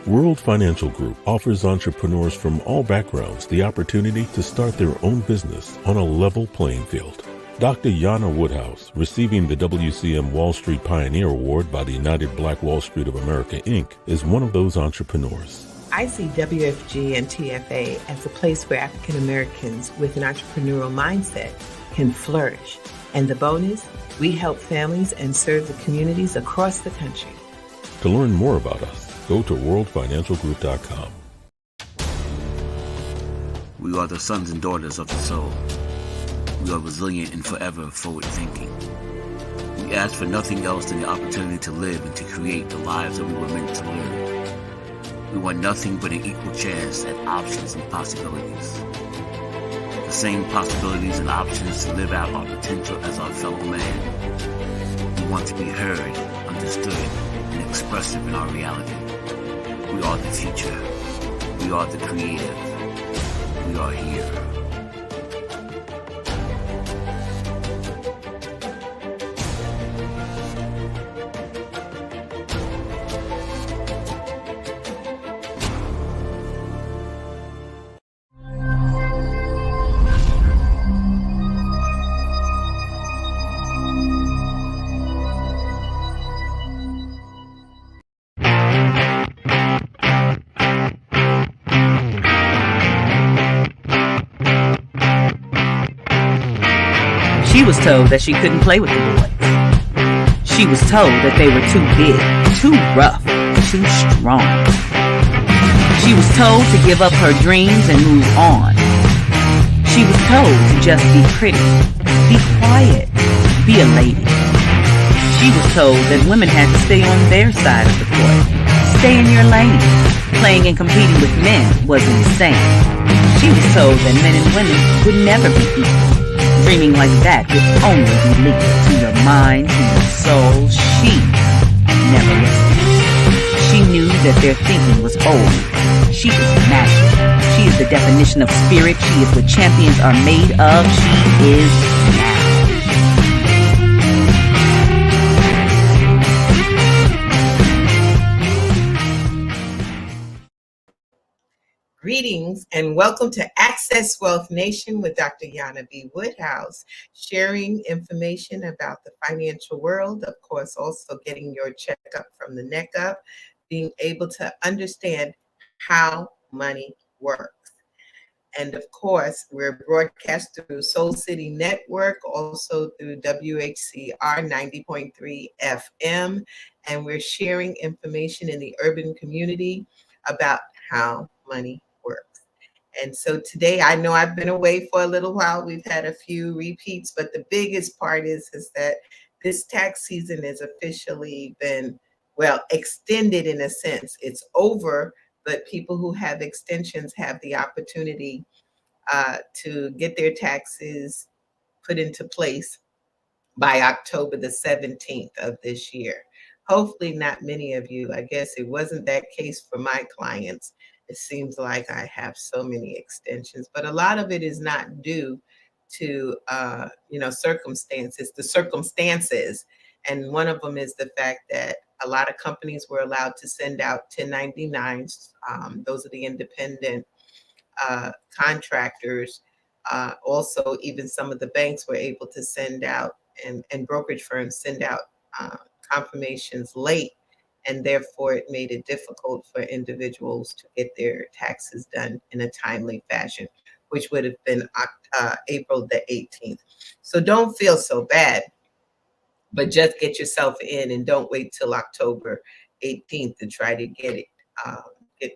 World Financial Group offers entrepreneurs from all backgrounds the opportunity to start their own business on a level playing field. Dr. Jana Woodhouse, receiving the WCM Wall Street Pioneer Award by the United Black Wall Street of America, Inc., is one of those entrepreneurs. I see WFG and TFA as a place where African Americans with an entrepreneurial mindset can flourish. And the bonus, we help families and serve the communities across the country. To learn more about us, go to worldfinancialgroup.com. We are the sons and daughters of the soul. We are resilient and forever forward-thinking. We ask for nothing else than the opportunity to live and to create the lives that we were meant to live. We want nothing but an equal chance at options and possibilities. The same possibilities and options to live out our potential as our fellow man. We want to be heard, understood, and expressive in our reality. We are the future. We are the creative. We are here. She was told that she couldn't play with the boys. She was told that they were too big, too rough, too strong. She was told to give up her dreams and move on. She was told to just be pretty, be quiet, be a lady. She was told that women had to stay on their side of the court, stay in your lane. Playing and competing with men was insane. She was told that men and women would never be equal. Dreaming like that would only be linked to your mind, to your soul. She never listened. She knew that their thinking was old. She is magic. She is the definition of spirit. She is what champions are made of. She is now. Greetings and welcome to Access Wealth Nation with Dr. Jana B. Woodhouse, sharing information about the financial world, of course, also getting your checkup from the neck up, being able to understand how money works. And of course, we're broadcast through Soul City Network, also through WHCR 90.3 FM, and we're sharing information in the urban community about how money works. And so today, I know I've been away for a little while. We've had a few repeats, but the biggest part is that this tax season has officially been, well, extended in a sense. It's over, but people who have extensions have the opportunity to get their taxes put into place by October the 17th of this year. Hopefully not many of you. I guess it wasn't that case for my clients. It seems like I have so many extensions, but a lot of it is not due to, circumstances, the circumstances. And one of them is the fact that a lot of companies were allowed to send out 1099s. Those are the independent contractors. Also, even some of the banks were able to send out and brokerage firms send out confirmations late. And therefore, it made it difficult for individuals to get their taxes done in a timely fashion, which would have been April the 18th. So don't feel so bad, but just get yourself in and don't wait till October 18th to try to get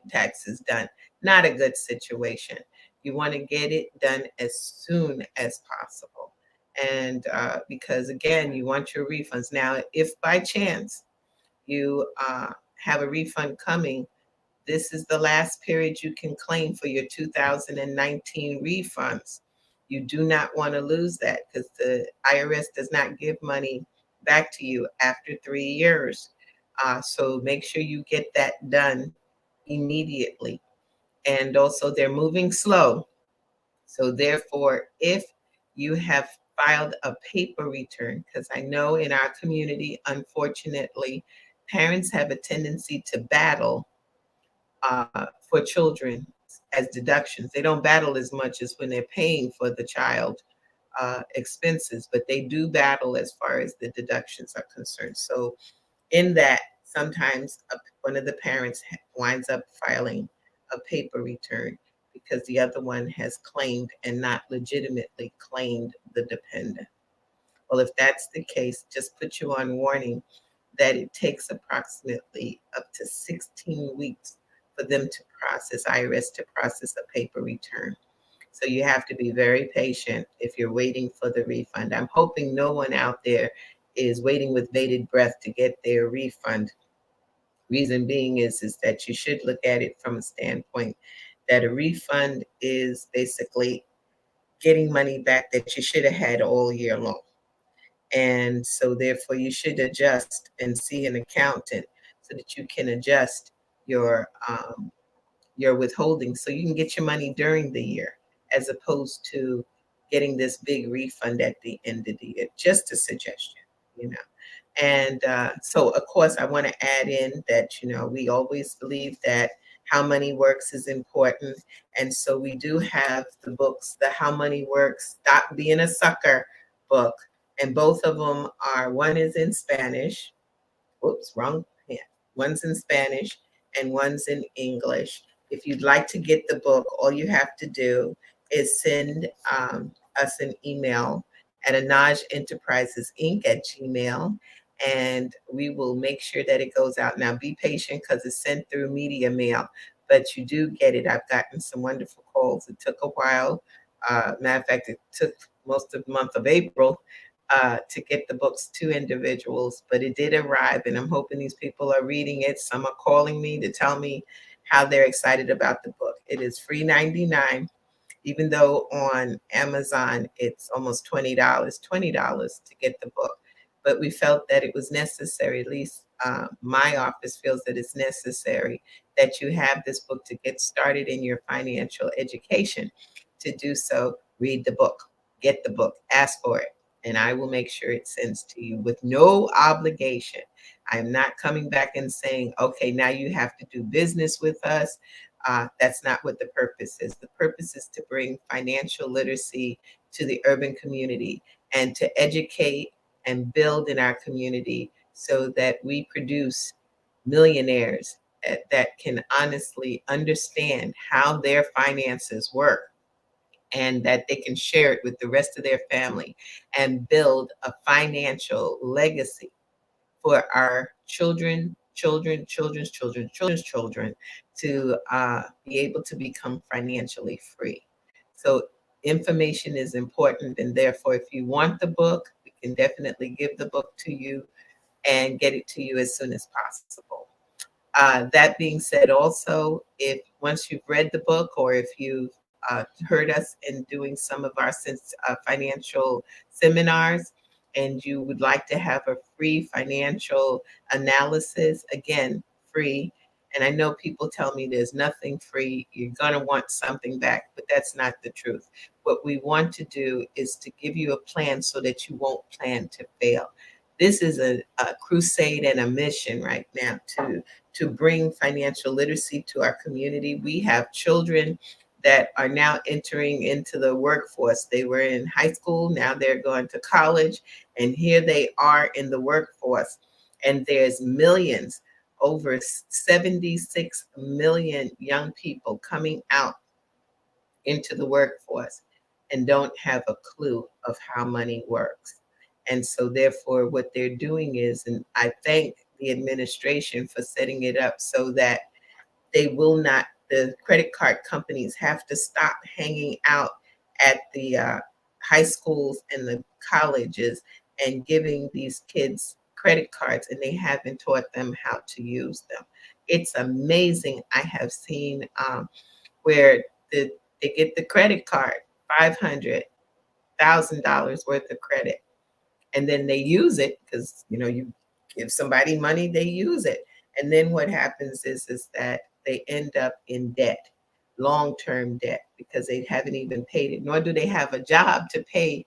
taxes done. Not a good situation. You want to get it done as soon as possible. And because again, you want your refunds. Now, if by chance you have a refund coming, this is the last period you can claim for your 2019 refunds. You do not want to lose that because the IRS does not give money back to you after 3 years. So make sure you get that done immediately. And also, they're moving slow. So, therefore, if you have filed a paper return, because I know in our community, unfortunately, parents have a tendency to battle for children as deductions. They don't battle as much as when they're paying for the child expenses, but they do battle as far as the deductions are concerned. So, in that, sometimes one of the parents winds up filing a paper return because the other one has claimed and not legitimately claimed the dependent. Well, if that's the case, just put you on warning that it takes approximately up to 16 weeks for them to process, IRS to process a paper return. So you have to be very patient if you're waiting for the refund. I'm hoping no one out there is waiting with bated breath to get their refund. Reason being is that you should look at it from a standpoint that a refund is basically getting money back that you should have had all year long. And so therefore you should adjust and see an accountant so that you can adjust your withholding so you can get your money during the year as opposed to getting this big refund at the end of the year. Just a suggestion, you know. And so, of course, I want to add in that, we always believe that how money works is important. And so we do have the books, the How Money Works, Stop Being a Sucker book. And both of them one is in Spanish. Whoops, wrong hand. One's in Spanish and one's in English. If you'd like to get the book, all you have to do is send us an email at Anaj Enterprises Inc. at Gmail, and we will make sure that it goes out. Now, be patient because it's sent through media mail, but you do get it. I've gotten some wonderful calls. It took a while. Matter of fact, it took most of the month of April to get the books to individuals, but it did arrive, and I'm hoping these people are reading it. Some are calling me to tell me how they're excited about the book. It is free 99, even though on Amazon it's almost $20 to get the book. But we felt that it was necessary, at least my office feels that it's necessary that you have this book to get started in your financial education. To do so, read the book, get the book, ask for it, and I will make sure it sends to you with no obligation. I am not coming back and saying, okay, now you have to do business with us. That's not what the purpose is. The purpose is to bring financial literacy to the urban community and to educate and build in our community so that we produce millionaires that can honestly understand how their finances work and that they can share it with the rest of their family and build a financial legacy for our children, children's children to be able to become financially free. So information is important, and therefore, if you want the book, we can definitely give the book to you and get it to you as soon as possible. That being said, also, if once you've read the book or if you've heard us in doing some of our financial seminars and you would like to have a free financial analysis, again, free. And I know people tell me there's nothing free. You're going to want something back, but that's not the truth. What we want to do is to give you a plan so that you won't plan to fail. This is a crusade and a mission right now to bring financial literacy to our community. We have children that are now entering into the workforce. They were in high school, now they're going to college, and here they are in the workforce. And there's millions, over 76 million young people coming out into the workforce and don't have a clue of how money works. And so therefore what they're doing is, and I thank the administration for setting it up so that they will not the credit card companies have to stop hanging out at the high schools and the colleges and giving these kids credit cards, and they haven't taught them how to use them. It's amazing. I have seen where they get the credit card, $500,000 worth of credit, and then they use it because you give somebody money, they use it, and then what happens is that they end up in debt, long-term debt, because they haven't even paid it, nor do they have a job to pay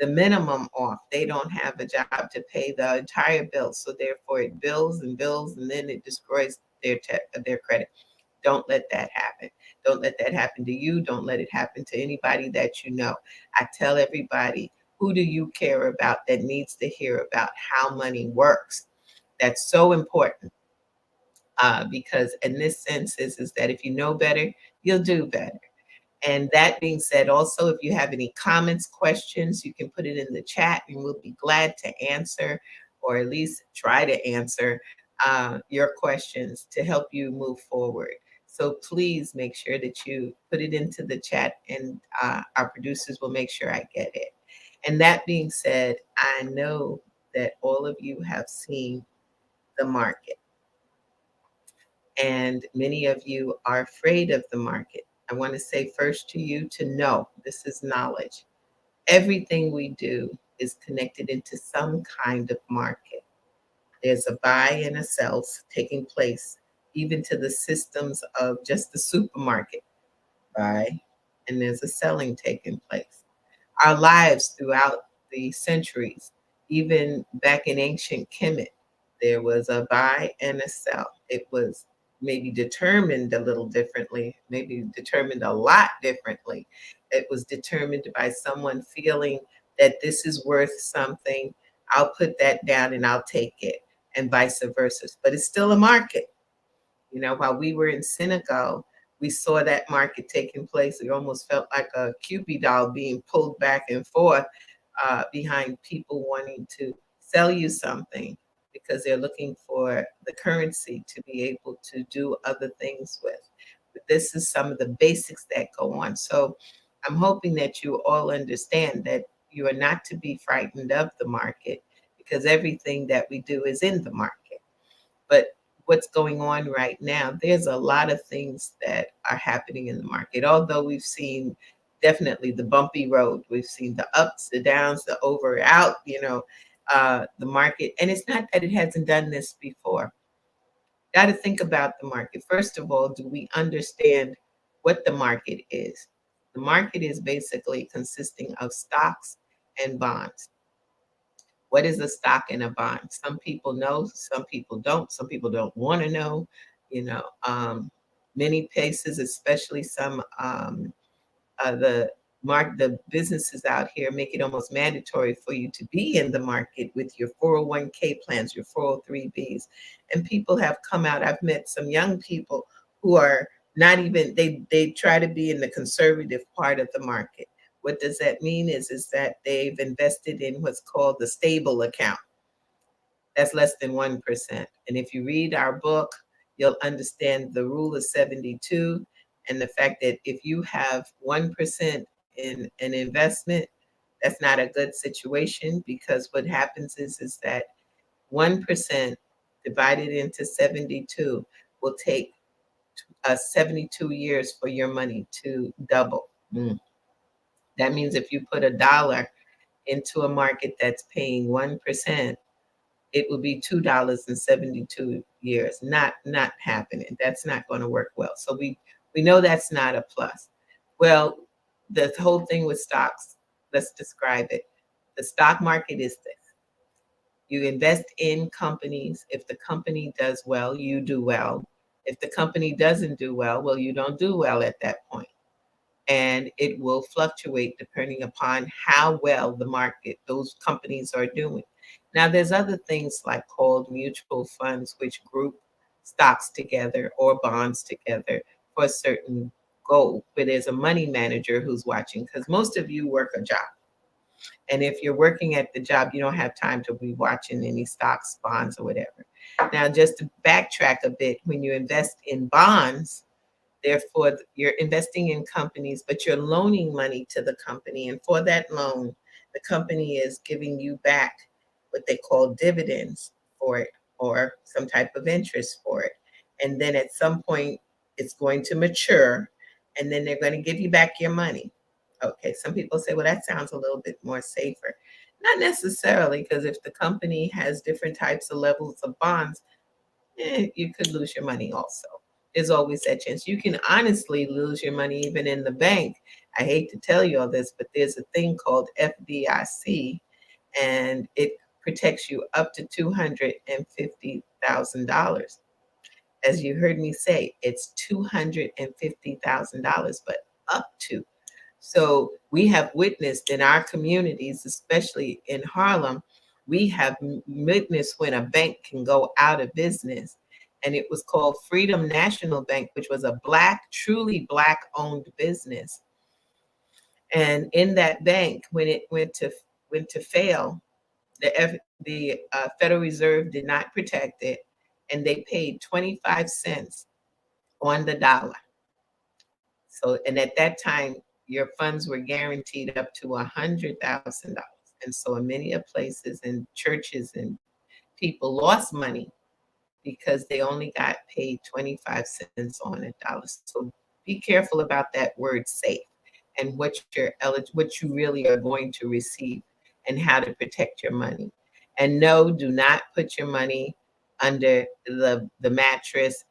the minimum off. They don't have a job to pay the entire bill, so therefore it bills and bills, and then it destroys their credit. Don't let that happen. Don't let that happen to you. Don't let it happen to anybody that you know. I tell everybody, who do you care about that needs to hear about how money works? That's so important, because in this sense is that if you know better, you'll do better. And that being said, also, if you have any comments, questions, you can put it in the chat and we'll be glad to answer, or at least try to answer your questions to help you move forward. So please make sure that you put it into the chat, and our producers will make sure I get it. And that being said, I know that all of you have seen the market, and many of you are afraid of the market. I want to say first to you to know this is knowledge. Everything we do is connected into some kind of market. There's a buy and a sell taking place, even to the systems of just the supermarket. Buy, and there's a selling taking place. Our lives throughout the centuries, even back in ancient Kemet, there was a buy and a sell. It was maybe determined a little differently, maybe determined a lot differently. It was determined by someone feeling that this is worth something. I'll put that down and I'll take it, and vice versa. But it's still a market. While we were in Senegal, we saw that market taking place. It almost felt like a Cupid doll being pulled back and forth behind people wanting to sell you something because they're looking for the currency to be able to do other things with. But this is some of the basics that go on. So I'm hoping that you all understand that you are not to be frightened of the market, because everything that we do is in the market. But what's going on right now, there's a lot of things that are happening in the market. Although we've seen definitely the bumpy road, we've seen the ups, the downs, the over, out, the market. And it's not that it hasn't done this before. Got to think about the market. First of all, do we understand what the market is? The market is basically consisting of stocks and bonds. What is a stock and a bond? Some people know, some people don't. Some people don't want to know. You know, many places, especially some the businesses out here, make it almost mandatory for you to be in the market with your 401k plans, your 403bs, and people have come out. I've met some young people who are not even they try to be in the conservative part of the market. What does that mean is that they've invested in what's called the stable account. That's less than 1%. And if you read our book, you'll understand the rule of 72, and the fact that if you have 1% in an investment, that's not a good situation, because what happens is that 1% divided into 72 will take 72 years for your money to double. That means if you put $1 into a market that's paying 1%, it will be $2 in 72 years. Not happening. That's not going to work well. So we know that's not a plus. Well, the whole thing with stocks, let's describe it. The stock market is this. You invest in companies. If the company does well, you do well. If the company doesn't do well, well, you don't do well at that point. And it will fluctuate depending upon how well the market, those companies are doing. Now, there's other things like called mutual funds, which group stocks together or bonds together for a certain goal, where there's a money manager who's watching, because most of you work a job. And if you're working at the job, you don't have time to be watching any stocks, bonds, or whatever. Now, just to backtrack a bit, when you invest in bonds, Therefore, you're investing in companies, but you're loaning money to the company. And for that loan, the company is giving you back what they call dividends for it, or some type of interest for it. And then at some point, it's going to mature, and then they're going to give you back your money. Okay, some people say, well, that sounds a little bit more safer. Not necessarily, because if the company has different types of levels of bonds, you could lose your money also. There's always that chance. You can honestly lose your money even in the bank. I hate to tell you all this, but there's a thing called FDIC, and it protects you up to $250,000. As you heard me say, it's $250,000, but up to. So we have witnessed in our communities, especially in Harlem, we have witnessed when a bank can go out of business. And it was called Freedom National Bank, which was a Black, truly Black owned business. And in that bank, when it went to fail, the Federal Reserve did not protect it, and they paid 25 cents on the dollar. So, and at that time, your funds were guaranteed up to $100,000. And so in many of places and churches and people lost money because they only got paid 25 cents on a dollar. So be careful about that word safe and what you really are going to receive and how to protect your money. And no, do not put your money under the mattress,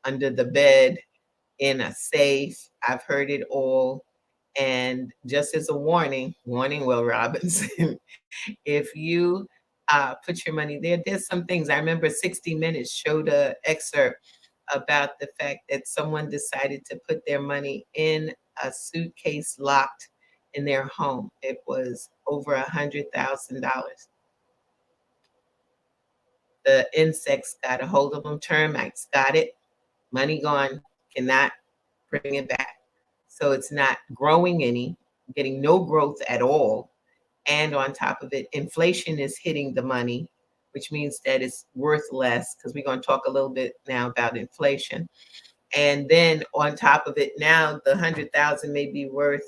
under the bed, in a safe. I've heard it all. And just as a warning, Will Robinson, if you put your money there, there's some things. I remember 60 Minutes showed an excerpt about the fact that someone decided to put their money in a suitcase locked in their home. It was over $100,000. The insects got a hold of them, termites got it, money gone, cannot bring it back. So it's not growing getting no growth at all. And on top of it, inflation is hitting the money, which means that it's worth less, because we're going to talk a little bit now about inflation. And then on top of it, now the 100,000 may be worth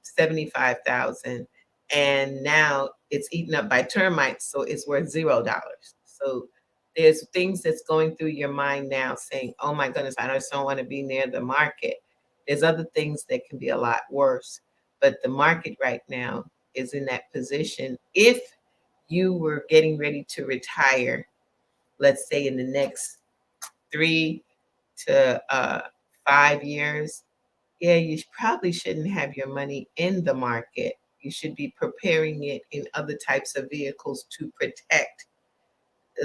75,000, and now it's eaten up by termites, so it's worth $0. So there's things that's going through your mind now saying, oh my goodness, I just don't want to be near the market. There's other things that can be a lot worse, but the market right now is in that position. If you were getting ready to retire, let's say in the next 3 to 5 years, yeah, you probably shouldn't have your money in the market. You should be preparing it in other types of vehicles to protect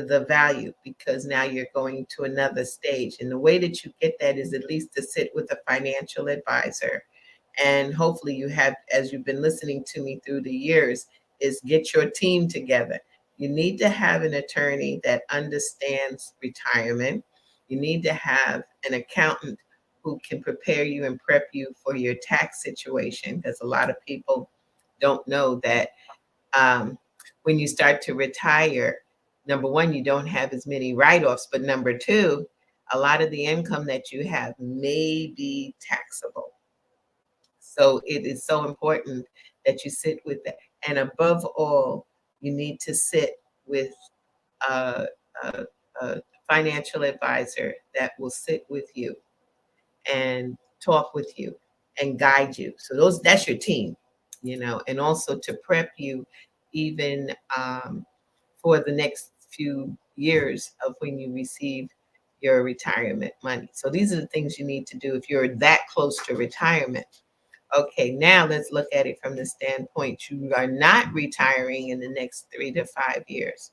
the value, because now you're going to another stage. And the way that you get that is at least to sit with a financial advisor. And hopefully you have, as you've been listening to me through the years, is get your team together. You need to have an attorney that understands retirement. You need to have an accountant who can prepare you and prep you for your tax situation, because a lot of people don't know that when you start to retire, number one, you don't have as many write-offs, but number two, a lot of the income that you have may be taxable. So it is so important that you sit with that. And above all, you need to sit with a financial advisor that will sit with you and talk with you and guide you. So that's your team, and also to prep you even for the next few years of when you receive your retirement money. So these are the things you need to do if you're that close to retirement. Okay, now let's look at it from the standpoint you are not retiring in the next 3 to 5 years.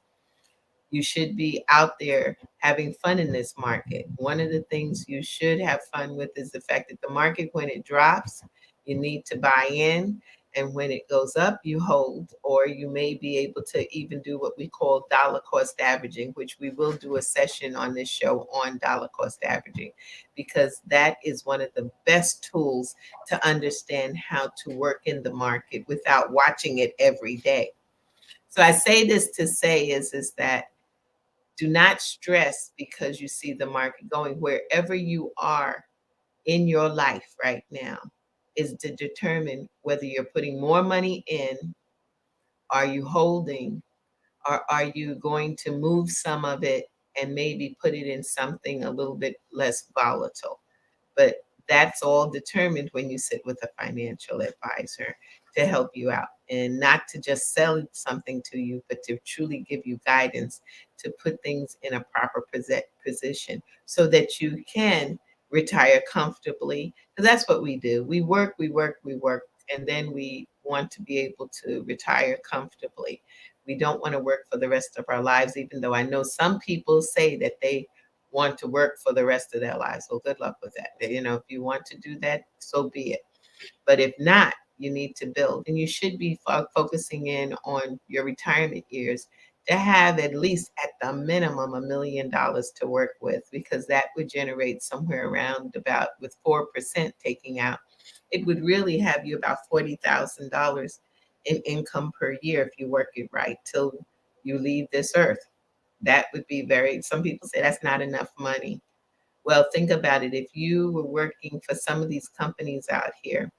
You should be out there having fun in this market. One of the things you should have fun with is the fact that the market, when it drops, you need to buy in. And when it goes up, you hold, or you may be able to even do what we call dollar cost averaging, which we will do a session on this show on dollar cost averaging, because that is one of the best tools to understand how to work in the market without watching it every day. So I say this to say is that Do not stress because you see the market going. Wherever you are in your life right now is to determine whether you're putting more money in, are you holding, or are you going to move some of it and maybe put it in something a little bit less volatile. But that's all determined when you sit with a financial advisor to help you out, and not to just sell something to you, but to truly give you guidance to put things in a proper position so that you can retire comfortably. Because that's what we do. We work, we work, we work, and then we want to be able to retire comfortably. We don't want to work for the rest of our lives, even though I know some people say that they want to work for the rest of their lives. Well, good luck with that. You know, if you want to do that, so be it. But if not, you need to build. And you should be focusing in on your retirement years to have at least at the minimum $1 million to work with, because that would generate somewhere around about, with 4% taking out, it would really have you about $40,000 in income per year if you work it right till you leave this earth. That would be very, some people say that's not enough money. Well, think about it. If you were working for some of these companies out here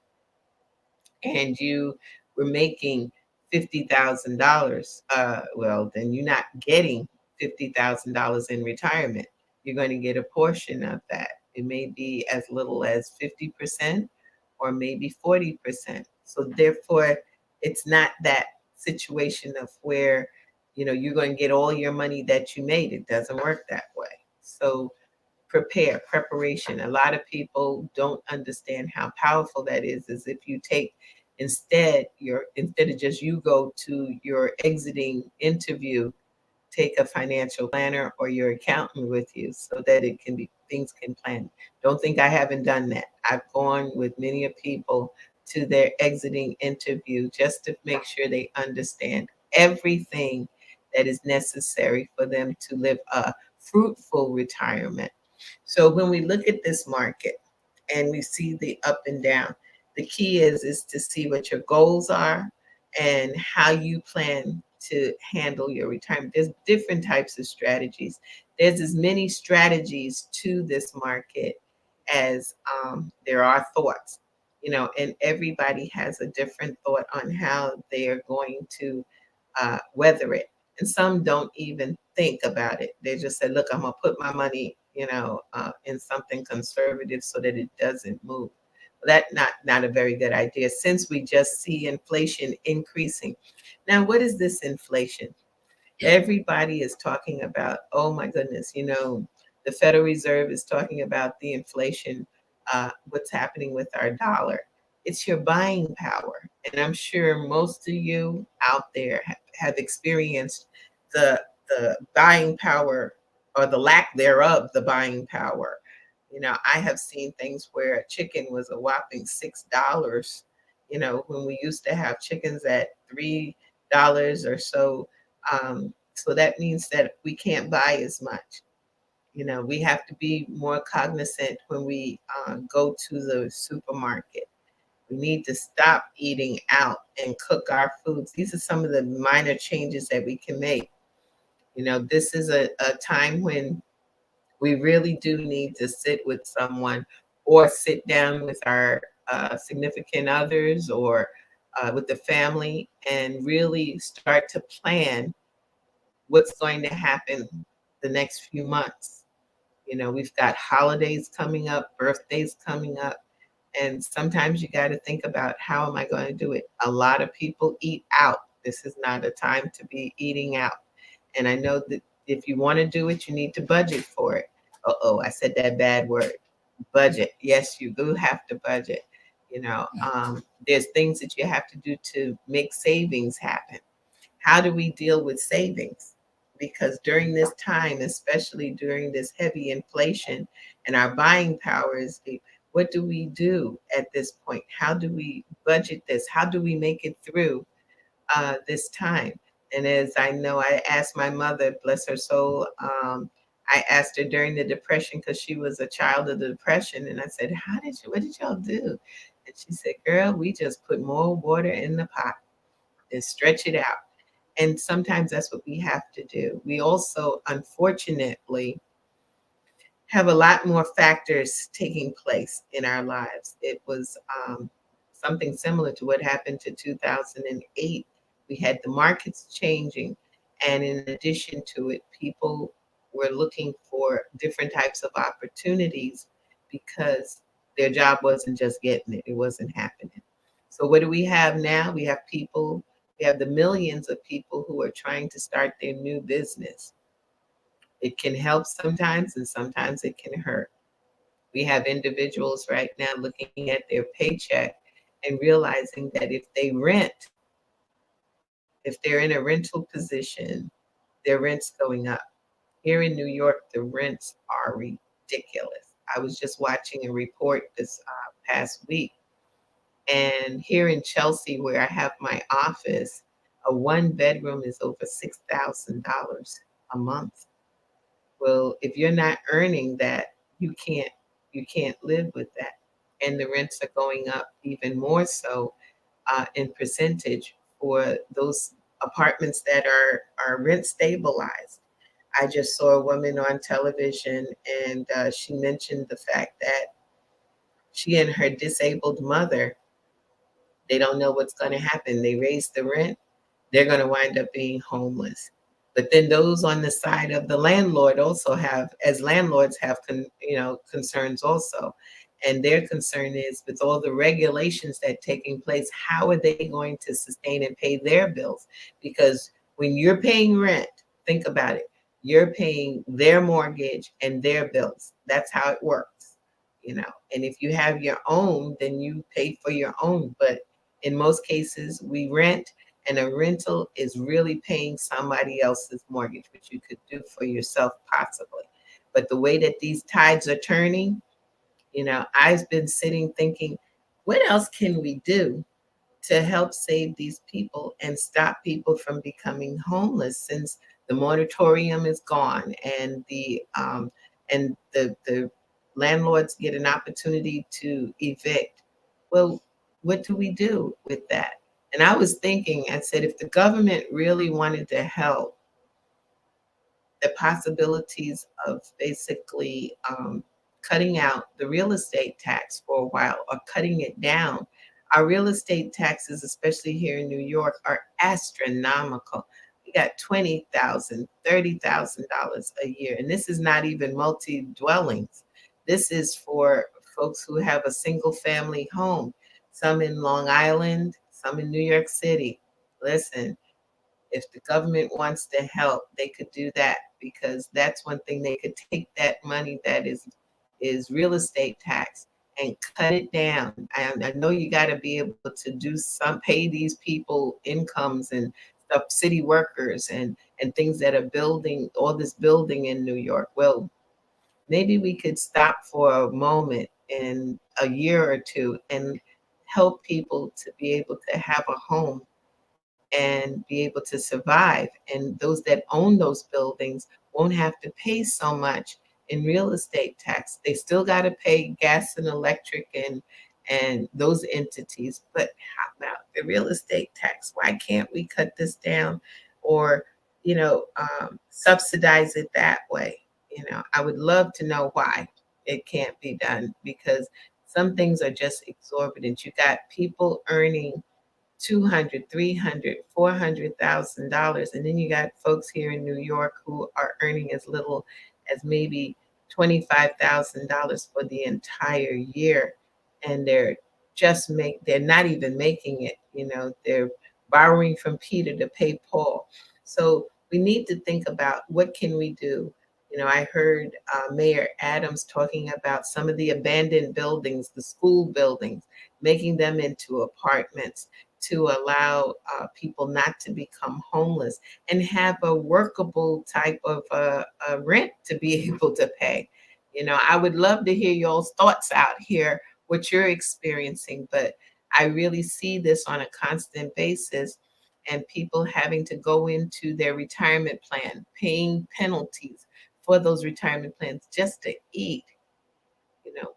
and you were making $50,000, well, then you're not getting $50,000 in retirement. You're going to get a portion of that. It may be as little as 50% or maybe 40%. So therefore, it's not that situation of where, you know, you're going to get all your money that you made. It doesn't work that way. So preparation. A lot of people don't understand how powerful that is if you take, instead of just you go to your exiting interview, take a financial planner or your accountant with you so that it can be, things can plan. Don't think I haven't done that. I've gone with many of people to their exiting interview just to make sure they understand everything that is necessary for them to live a fruitful retirement. So when we look at this market and we see the up and down, the key is to see what your goals are and how you plan to handle your retirement. There's different types of strategies. There's as many strategies to this market as there are thoughts, you know, and everybody has a different thought on how they are going to weather it. And some don't even think about it. They just say, look, I'm going to put my money, you know, in something conservative so that it doesn't move. Well, that's not a very good idea, since we just see inflation increasing. Now, what is this inflation? Everybody is talking about, oh my goodness, you know, the Federal Reserve is talking about the inflation, what's happening with our dollar. It's your buying power. And I'm sure most of you out there have experienced the buying power, or the lack thereof, the buying power. You know, I have seen things where a chicken was a whopping $6, you know, when we used to have chickens at $3 or so. So that means that we can't buy as much. You know, we have to be more cognizant when we go to the supermarket. We need to stop eating out and cook our foods. These are some of the minor changes that we can make. You know, this is a time when we really do need to sit with someone, or sit down with our significant others, or with the family, and really start to plan what's going to happen the next few months. You know, we've got holidays coming up, birthdays coming up, and sometimes you got to think about, how am I going to do it? A lot of people eat out. This is not a time to be eating out. And I know that if you want to do it, you need to budget for it. Oh, I said that bad word. Budget. Yes, you do have to budget. You know, there's things that you have to do to make savings happen. How do we deal with savings? Because during this time, especially during this heavy inflation and our buying power is deep, what do we do at this point? How do we budget this? How do we make it through this time? And as I know, I asked my mother, bless her soul, I asked her during the Depression, because she was a child of the Depression. And I said, what did y'all do? And she said, girl, we just put more water in the pot and stretch it out. And sometimes that's what we have to do. We also, unfortunately, have a lot more factors taking place in our lives. It was something similar to what happened to 2008. We had the markets changing, and in addition to it, people were looking for different types of opportunities because their job wasn't just getting it, it wasn't happening. So, what do we have now? We have the millions of people who are trying to start their new business. It can help sometimes, and sometimes it can hurt. We have individuals right now looking at their paycheck and realizing that if they rent, if they're in a rental position, their rent's going up. Here in New York, the rents are ridiculous. I was just watching a report this past week, and here in Chelsea, where I have my office, a one bedroom is over $6,000 a month. Well, if you're not earning that, you can't you can't live with that. And the rents are going up even more so in percentage for those apartments that are rent stabilized. I just saw a woman on television, and she mentioned the fact that she and her disabled mother, they don't know what's going to happen. They raise the rent, they're going to wind up being homeless. But then those on the side of the landlord also have, as landlords have, concerns also. And their concern is with all the regulations that taking place, how are they going to sustain and pay their bills? Because when you're paying rent, think about it, you're paying their mortgage and their bills. That's how it works. And if you have your own, then you pay for your own. But in most cases, we rent, and a rental is really paying somebody else's mortgage, which you could do for yourself possibly. But the way that these tides are turning, I've been sitting thinking, what else can we do to help save these people and stop people from becoming homeless, since the moratorium is gone and the landlords get an opportunity to evict. Well, what do we do with that? And I was thinking, I said, if the government really wanted to help, the possibilities of basically cutting out the real estate tax for a while or cutting it down. Our real estate taxes, especially here in New York, are astronomical. We got $20,000, $30,000 a year. And this is not even multi dwellings. This is for folks who have a single family home, some in Long Island, some in New York City. Listen, if the government wants to help, they could do that, because that's one thing. They could take that money that is real estate tax and cut it down. I know you got to be able to do some, pay these people incomes and stuff, city workers and things that are building all this building in New York. Well, maybe we could stop for a moment in a year or two and help people to be able to have a home and be able to survive. And those that own those buildings won't have to pay so much in real estate tax. They still got to pay gas and electric and those entities. But how about the real estate tax? Why can't we cut this down or, subsidize it that way? I would love to know why it can't be done, because some things are just exorbitant. You got people earning 200, 300, $400,000. And then you got folks here in New York who are earning as little as maybe $25,000 for the entire year. And they're not even making it, they're borrowing from Peter to pay Paul. So we need to think about, what can we do? I heard Mayor Adams talking about some of the abandoned buildings, the school buildings, making them into apartments to allow people not to become homeless and have a workable type of rent to be able to pay. I would love to hear y'all's thoughts out here, what you're experiencing, but I really see this on a constant basis, and people having to go into their retirement plan, paying penalties for those retirement plans just to eat.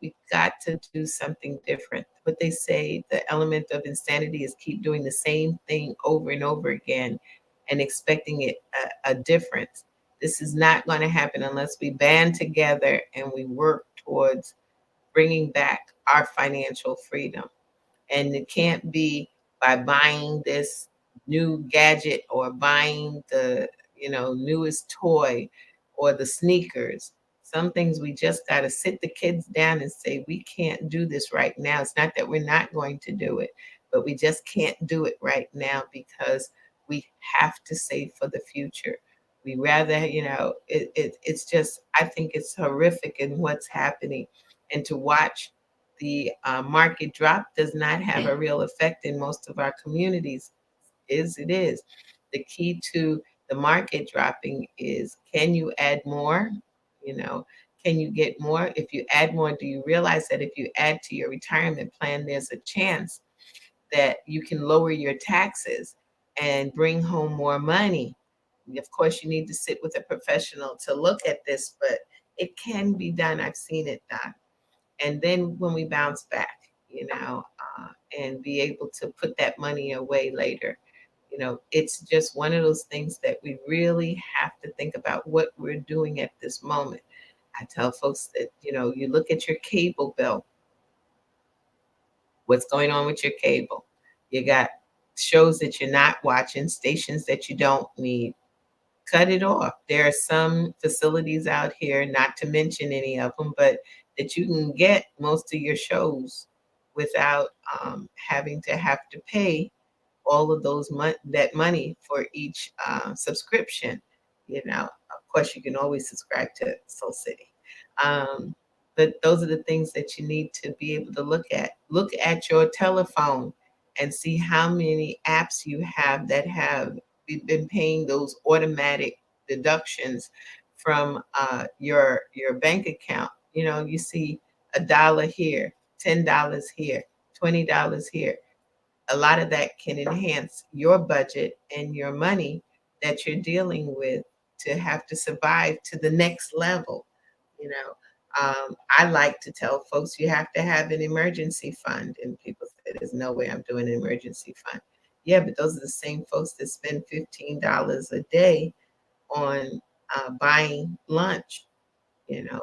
We've got to do something different. What they say, the element of insanity is keep doing the same thing over and over again. and expecting a difference. This is not going to happen unless we band together and we work towards bringing back our financial freedom. And it can't be by buying this new gadget or buying the newest toy or the sneakers. Some things we just got to sit the kids down and say, we can't do this right now. It's not that we're not going to do it, but we just can't do it right now because we have to save for the future. We rather, it's just, I think it's horrific in what's happening. And to watch the market drop does not have a real effect in most of our communities. It is. The key to the market dropping is, can you add more? You know, can you get more? If you add more, do you realize that if you add to your retirement plan, there's a chance that you can lower your taxes and bring home more money? Of course, you need to sit with a professional to look at this, but it can be done. I've seen it done. And then when we bounce back, and be able to put that money away later, it's just one of those things that we really have to think about what we're doing at this moment. I tell folks that, you look at your cable bill, what's going on with your cable? You got shows that you're not watching, stations that you don't need. Cut it off. There are some facilities out here, not to mention any of them, but that you can get most of your shows without having to have to pay all of that money for each subscription. Of course, you can always subscribe to Soul City. But those are the things that you need to be able to look at. Look at your telephone and see how many apps you have that have been paying those automatic deductions from your bank account. You see $1 here, $10 here, $20 here. A lot of that can enhance your budget and your money that you're dealing with to have to survive to the next level. You know, I like to tell folks you have to have an emergency fund, and people say there's no way I'm doing an emergency fund. Yeah, but those are the same folks that spend $15 a day on buying lunch. You know,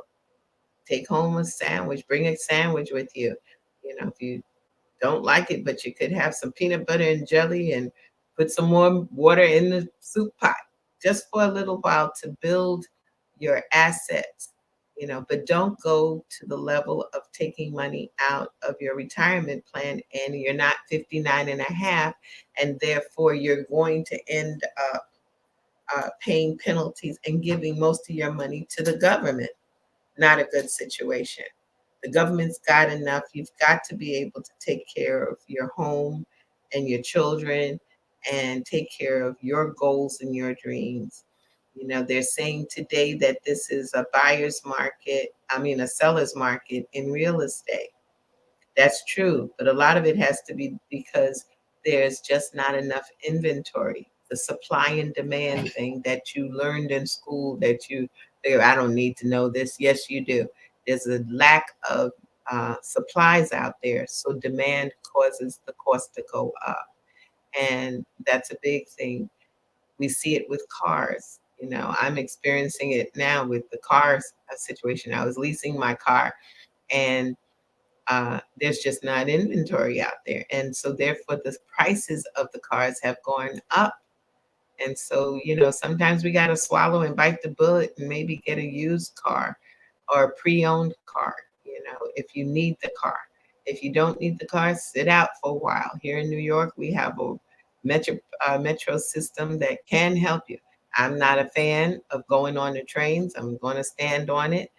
take home a sandwich, bring a sandwich with you. If you don't like it, but you could have some peanut butter and jelly and put some more water in the soup pot just for a little while to build your assets, but don't go to the level of taking money out of your retirement plan and you're not 59 and a half, and therefore you're going to end up paying penalties and giving most of your money to the government. Not a good situation. The government's got enough. You've got to be able to take care of your home and your children and take care of your goals and your dreams. They're saying today that this is a a seller's market in real estate. That's true, but a lot of it has to be because there's just not enough inventory. The supply and demand thing that you learned in school that you figure, I don't need to know this. Yes, you do. There's a lack of supplies out there, so demand causes the cost to go up. And that's a big thing. We see it with cars. I'm experiencing it now with the cars situation. I was leasing my car, and there's just not inventory out there. And so therefore the prices of the cars have gone up. And so, sometimes we got to swallow and bite the bullet and maybe get a used car or a pre-owned car, if you need the car. If you don't need the car, sit out for a while. Here in New York, we have a metro system that can help you. I'm not a fan of going on the trains. I'm going to stand on it.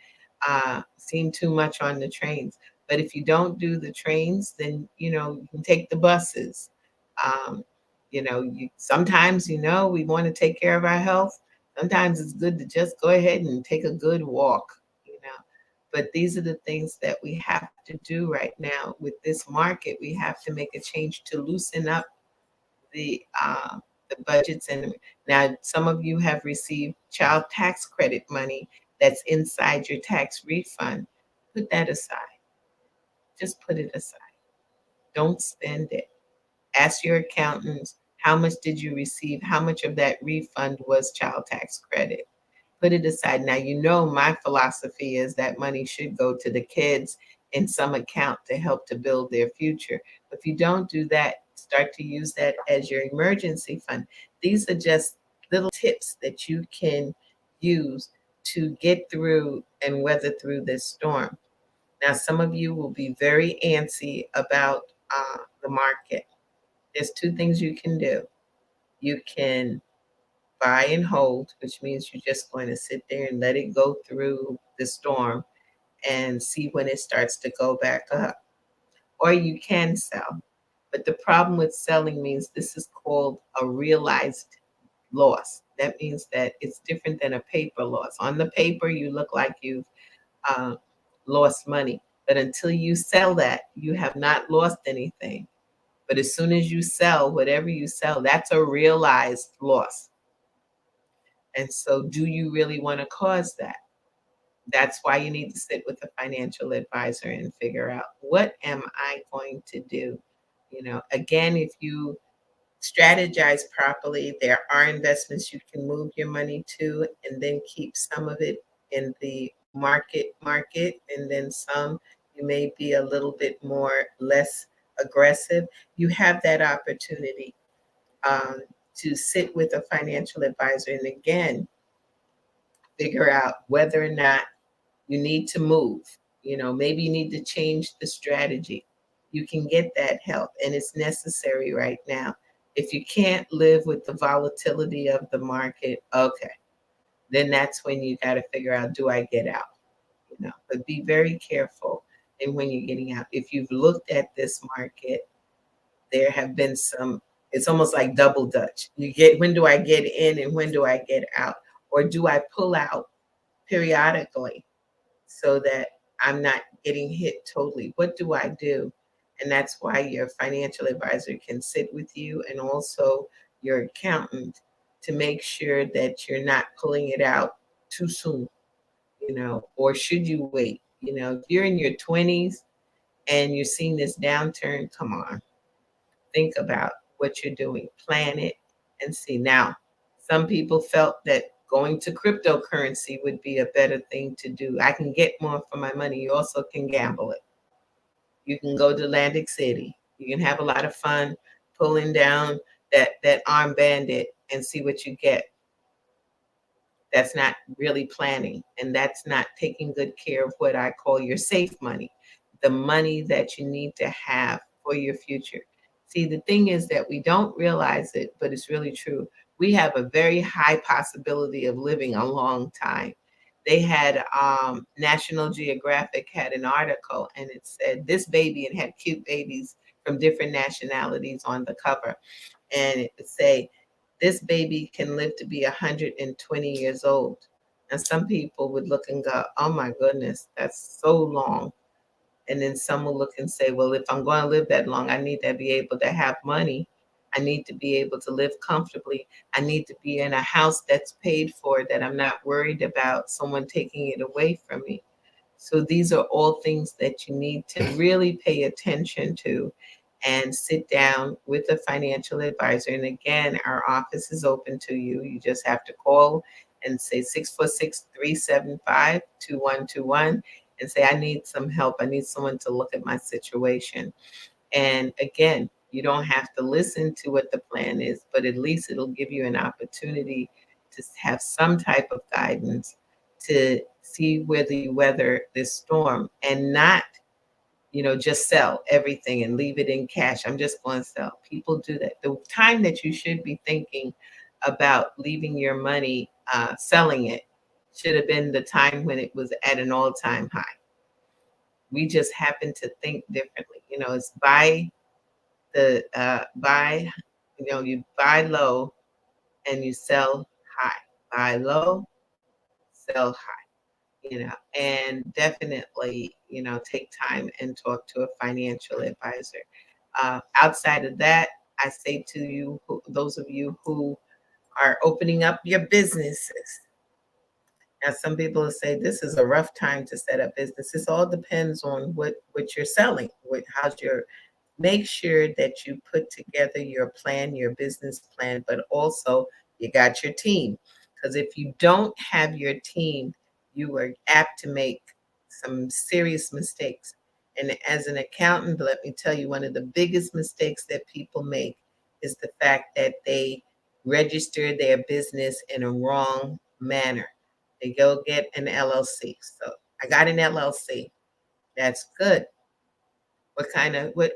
Seen too much on the trains. But if you don't do the trains, then, you can take the buses. Um, sometimes, we want to take care of our health. Sometimes it's good to just go ahead and take a good walk, But these are the things that we have to do right now with this market. We have to make a change to loosen up the budgets. And now some of you have received child tax credit money that's inside your tax refund. Put that aside. Just put it aside. Don't spend it. Ask your accountants How much did you receive? How much of that refund was child tax credit? Put it aside. Now, you know, my philosophy is that money should go to the kids in some account to help to build their future. If you don't do that, start to use that as your emergency fund. These are just little tips that you can use to get through and weather through this storm. Now, some of you will be very antsy about the market. There's two things you can do. You can buy and hold, which means you're just going to sit there and let it go through the storm and see when it starts to go back up. Or you can sell. But the problem with selling means this is called a realized loss. That means that it's different than a paper loss. On the paper, you look like you've uh, lost money. But until you sell that, you have not lost anything. But as soon as you sell, whatever you sell, that's a realized loss. And so, do you really want to cause that? That's why you need to sit with a financial advisor and figure out, what am I going to do? You know, again, if you strategize properly, there are investments you can move your money to and then keep some of it in the market, and then some you may be a little bit more less aggressive. You have that opportunity um, to sit with a financial advisor and again figure out whether or not you need to move. You know, maybe you need to change the strategy. You can get that help, and it's necessary right now. If you can't live with the volatility of the market, okay, then that's when you got to figure out, do I get out? You know, but be very careful. And when you're getting out, if you've looked at this market, there have been some, it's almost like double dutch. You get, when do I get in and when do I get out? Or do I pull out periodically so that I'm not getting hit totally? What do I do? And that's why your financial advisor can sit with you and also your accountant to make sure that you're not pulling it out too soon, you know, or should you wait? You know, if you're in your 20s and you're seeing this downturn, come on, think about what you're doing, plan it, and see. Now, some people felt that going to cryptocurrency would be a better thing to do. I can get more for my money. You also can gamble it. You can go to Atlantic City. You can have a lot of fun pulling down that arm bandit and see what you get. That's not really planning, and that's not taking good care of what I call your safe money, the money that you need to have for your future. See, the thing is that we don't realize it, but it's really true. We have a very high possibility of living a long time. They had National Geographic had an article, and it said this baby, and had cute babies from different nationalities on the cover, and it would say this baby can live to be 120 years old. And some people would look and go, oh my goodness, that's so long. And then some will look and say, well, if I'm going to live that long, I need to be able to have money. I need to be able to live comfortably. I need to be in a house that's paid for, that I'm not worried about someone taking it away from me. So these are all things that you need to really pay attention to and sit down with a financial advisor. And again, our office is open to you. You just have to call and say 646-375-2121 and say, I need some help. I need someone to look at my situation. And again, you don't have to listen to what the plan is, but at least it'll give you an opportunity to have some type of guidance to see whether you weather this storm and not, you know, just sell everything and leave it in cash. I'm just going to sell. People do that. The time that you should be thinking about leaving your money, selling it, should have been the time when it was at an all-time high. We just happen to think differently. You know, it's buy, you know, you buy low and you sell high. Buy low, sell high, you know, and definitely, you know, take time and talk to a financial advisor. Outside of that, I say to you, those of you who are opening up your businesses. Now, some people say this is a rough time to set up business. This all depends on what you're selling. How's your make sure that you put together your plan, your business plan, but also you got your team. Because if you don't have your team, you are apt to make some serious mistakes. And as an accountant, let me tell you, one of the biggest mistakes that people make is the fact that they register their business in a wrong manner. They go get an LLC. So I got an LLC. That's good. What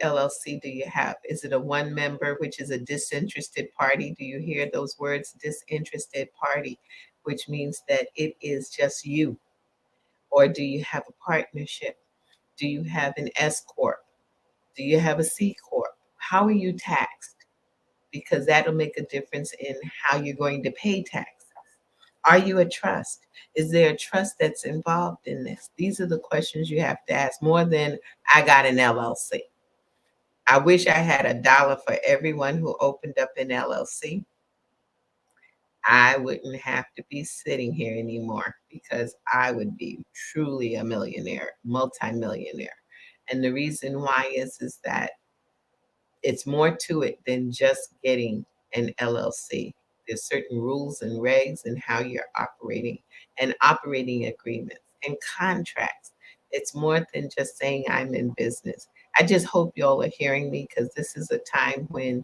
LLC do you have? Is it a one member, which is a disinterested party? Do you hear those words, disinterested party, which means that it is just you? Or do you have a partnership? Do you have an S corp? Do you have a C corp? How are you taxed? Because that'll make a difference in how you're going to pay taxes. Are you a trust? Is there a trust that's involved in this? These are the questions you have to ask more than I got an LLC. I wish I had $1 for everyone who opened up an LLC. I wouldn't have to be sitting here anymore because I would be truly a millionaire, multimillionaire. And the reason why is that it's more to it than just getting an LLC. There's certain rules and regs and how you're operating and operating agreements and contracts. It's more than just saying I'm in business. I just hope y'all are hearing me because this is a time when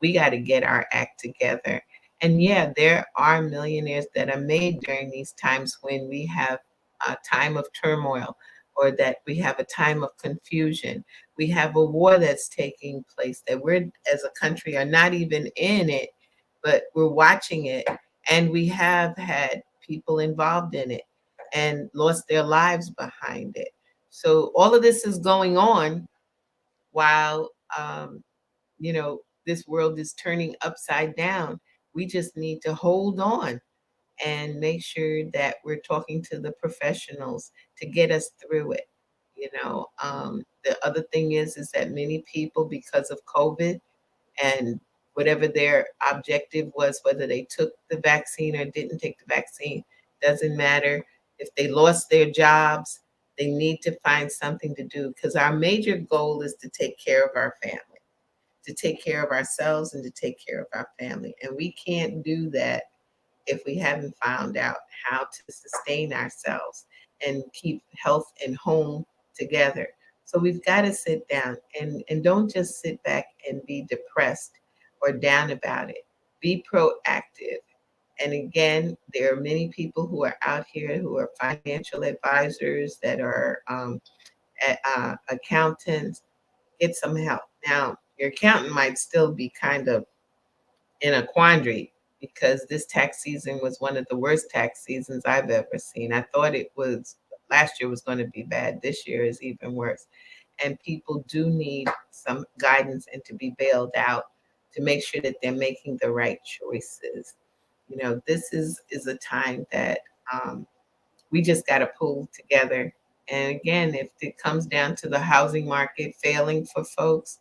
we got to get our act together. And yeah, there are millionaires that are made during these times when we have a time of turmoil or that we have a time of confusion. We have a war that's taking place that we're, as a country, are not even in it, but we're watching it. And we have had people involved in it and lost their lives behind it. So all of this is going on while this world is turning upside down. We just need to hold on and make sure that we're talking to the professionals to get us through it. The other thing is that many people, because of COVID and whatever their objective was, whether they took the vaccine or didn't take the vaccine, doesn't matter. If they lost their jobs, they need to find something to do because our major goal is to take care of our family, to take care of ourselves and to take care of our family. And we can't do that if we haven't found out how to sustain ourselves and keep health and home together. So we've got to sit down and don't just sit back and be depressed or down about it. Be proactive. And again, there are many people who are out here who are financial advisors that are accountants. Get some help. Now, your accountant might still be kind of in a quandary because this tax season was one of the worst tax seasons I've ever seen. I thought it was last year was going to be bad. This year is even worse. And people do need some guidance and to be bailed out to make sure that they're making the right choices. This is a time that we just got to pull together. And again, if it comes down to the housing market failing for folks,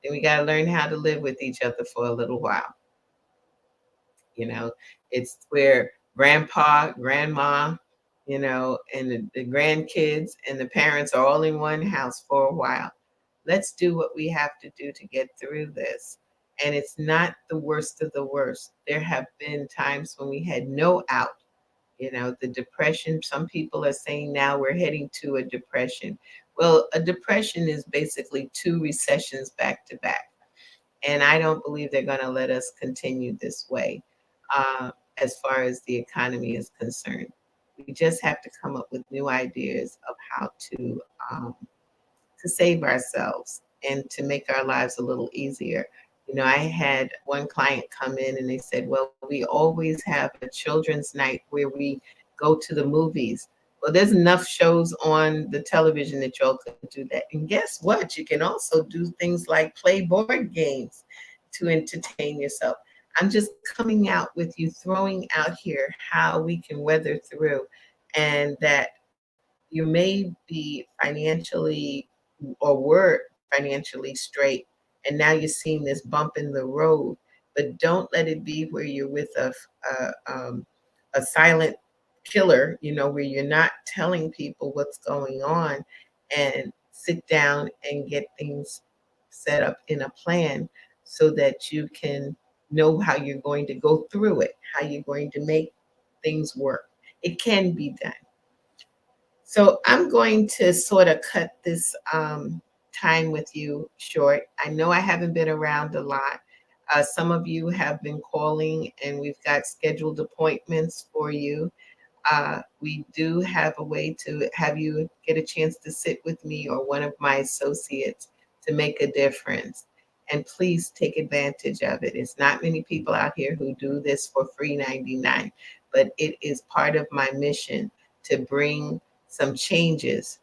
then we got to learn how to live with each other for a little while. It's where grandpa, grandma, and the grandkids and the parents are all in one house for a while. Let's do what we have to do to get through this. And it's not the worst of the worst. There have been times when we had no out. The depression, some people are saying now we're heading to a depression. Well, a depression is basically 2 recessions back to back. And I don't believe they're going to let us continue this way as far as the economy is concerned. We just have to come up with new ideas of how to save ourselves and to make our lives a little easier. I had one client come in and they said, well, we always have a children's night where we go to the movies. Well, there's enough shows on the television that y'all could do that. And guess what? You can also do things like play board games to entertain yourself. I'm just coming out with you, throwing out here how we can weather through, and that you may be financially or were financially straight, and now you're seeing this bump in the road. But don't let it be where you're with a silent killer, where you're not telling people what's going on, and sit down and get things set up in a plan so that you can know how you're going to go through it, how you're going to make things work. It can be done. So I'm going to sort of cut this time with you short. I know I haven't been around a lot. Some of you have been calling, and we've got scheduled appointments for you. We do have a way to have you get a chance to sit with me or one of my associates to make a difference. And please take advantage of it. It's not many people out here who do this for free 99, but it is part of my mission to bring some changes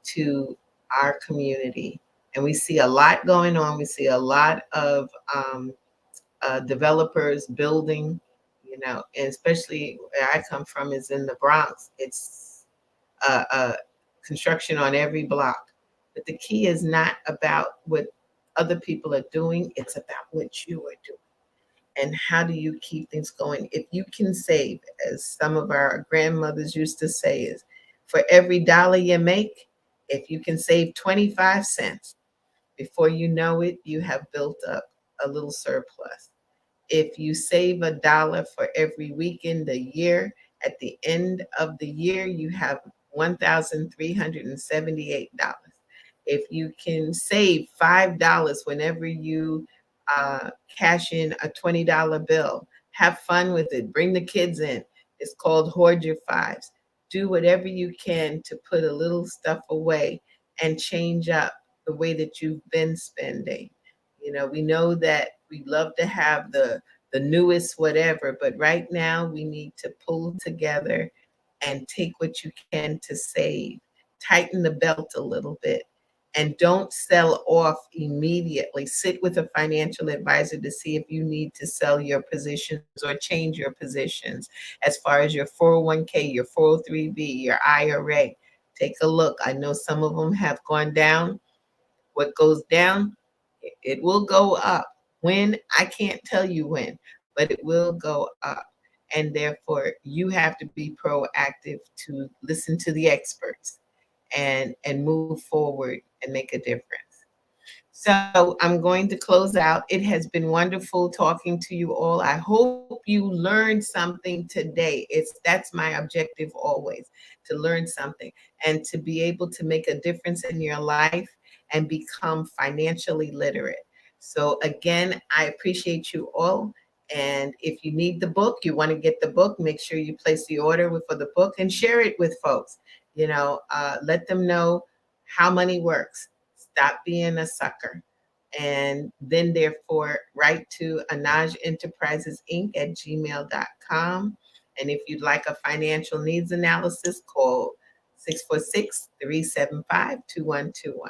to our community. And we see a lot going on. We see a lot of developers building, and especially where I come from is in the Bronx. It's construction on every block. But the key is not about what other people are doing. It's about what you are doing. And how do you keep things going? If you can save, as some of our grandmothers used to say, is for every dollar you make, if you can save 25 cents, before you know it, you have built up a little surplus. If you save $1 for every weekend a year, at the end of the year, you have $1,378. If you can save $5 whenever you cash in a $20 bill, have fun with it. Bring the kids in. It's called Hoard Your Fives. Do whatever you can to put a little stuff away and change up the way that you've been spending. We know that we love to have the newest whatever, but right now we need to pull together and take what you can to save. Tighten the belt a little bit. And don't sell off immediately. Sit with a financial advisor to see if you need to sell your positions or change your positions as far as your 401k, your 403b, your IRA. Take a look. I know some of them have gone down. What goes down, it will go up. When? I can't tell you when, but it will go up. And therefore, you have to be proactive to listen to the experts and move forward and make a difference. So I'm going to close out. It has been wonderful talking to you all. I hope you learned something today. That's my objective always, to learn something and to be able to make a difference in your life and become financially literate. So again, I appreciate you all. And if you need the book, you want to get the book, make sure you place the order for the book and share it with folks. Let them know how money works. Stop being a sucker. And then therefore write to Anaj Enterprises Inc. at gmail.com. And if you'd like a financial needs analysis, call 646-375-2121.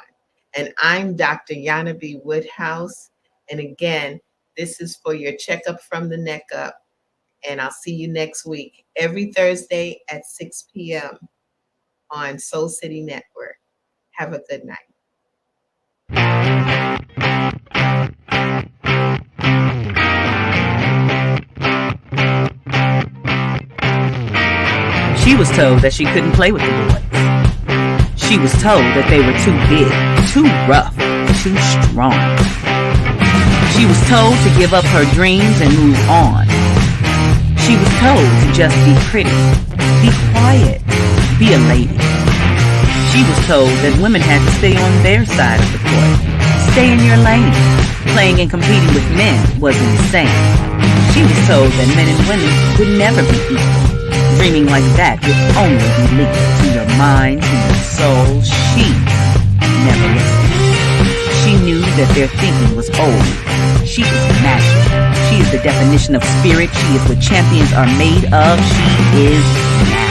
And I'm Dr. Jana B. Woodhouse. And again, this is for your checkup from the neck up. And I'll see you next week, every Thursday at 6 p.m. on Soul City Network. Have a good night. She was told that she couldn't play with the boys. She was told that they were too big, too rough, too strong. She was told to give up her dreams and move on. She was told to just be pretty, be quiet, be a lady. She was told that women had to stay on their side of the court, stay in your lane. Playing and competing with men was insane. She was told that men and women would never be equal. Dreaming like that would only be linked to your mind, to your soul. She never listened. She knew that their thinking was old. She is magic. She is the definition of spirit. She is what champions are made of. She is magic.